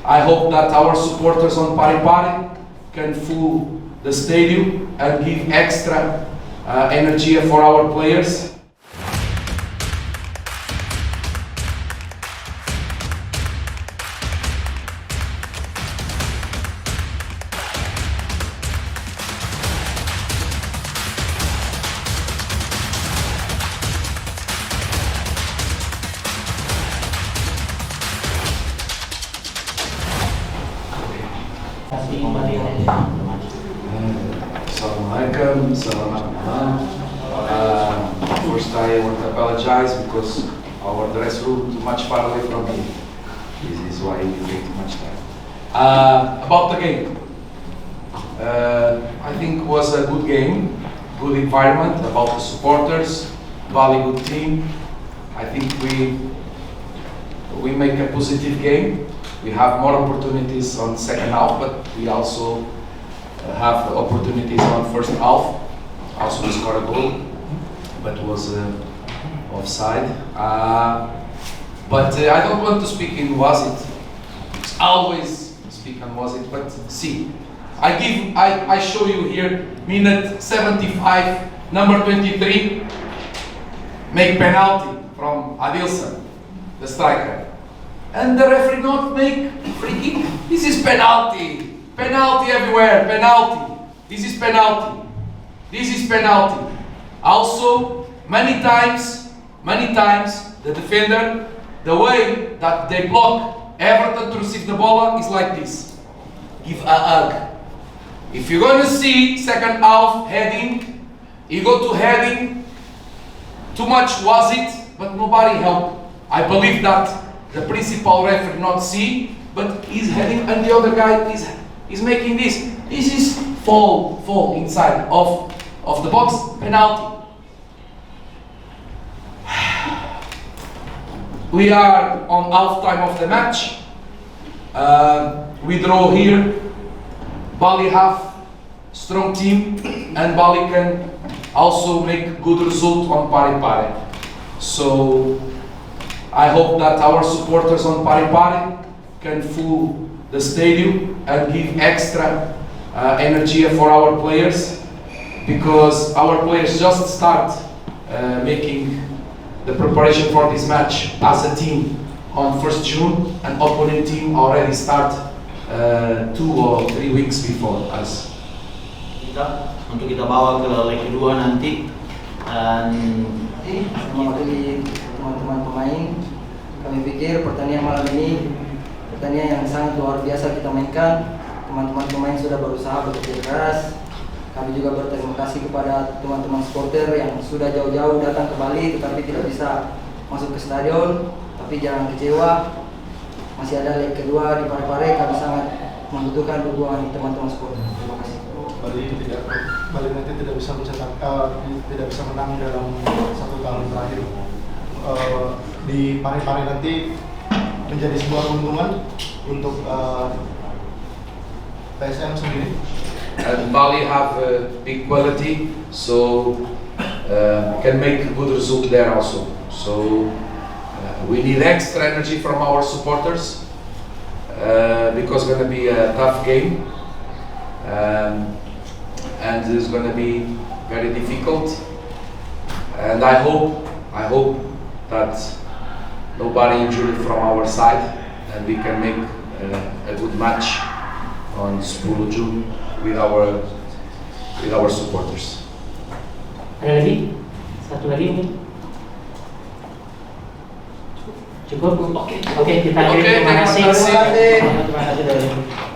I hope that our supporters on Pare-pare can fill the stadium and give extra energy for our players. Assalamualaikum, selamat malam. First I want to apologize because our dress room too much far away from me. This is why we take too much time. About the game, I think it was a good game, good environment. About the supporters, Bali good team. I think we make a positive game. We have more opportunities on second half, but we also have opportunities on first half. Also we scored a goal, but it was offside. But I don't want to speak in was it. Always speak on was it. But see, I show you here minute 75, number 23, make penalty from Adilson, the striker. And the referee not make free kick. This is penalty. Penalty everywhere. Penalty. This is penalty. This is penalty. Also, many times, the defender, the way that they block Everton to receive the ball is like this. Give a hug. If you're going to see second half heading, you go to heading. Too much was it, but nobody helped. I believe that the principal referee not see, but he's heading, and the other guy is making this. This is fall inside of the box, penalty. We are on half time of the match. We draw here. Bali have strong team, and Bali can also make good result on Pare-pare. So I hope that our supporters on Pare-pare can fill the stadium and give extra energy for our players, because our players just start making the preparation for this match as a team on 1st June, and opponent team already start 2 or 3 weeks before us. Untuk kita bawa ke leg kedua nanti, dan mewakili teman-teman pemain, kami pikir pertandingan malam ini pertandingan yang sangat luar biasa kita mainkan. Teman-teman pemain sudah berusaha bekerja keras. Kami juga berterima kasih kepada teman-teman supporter yang sudah jauh-jauh datang ke Bali tetapi tidak bisa masuk ke stadion. Tapi jangan kecewa, masih ada leg kedua di Pare-pare. Kami sangat membutuhkan dukungan teman-teman supporter. Terima kasih. Bali nanti tidak bisa menang dalam 1 tahun terakhir. Di Pare-pare nanti menjadi sebuah keuntungan untuk PSM sendiri. And Bali have big quality, so can make a good result there also. So we need extra energy from our supporters because it's going to be a tough game, and it's going to be very difficult. And I hope that nobody injured from our side, and we can make a good match on 10 June with our supporters. Ada lagi? Satu lagi mungkin? Cukup? Oke, kita akhiri. Terima kasih. Terima kasih.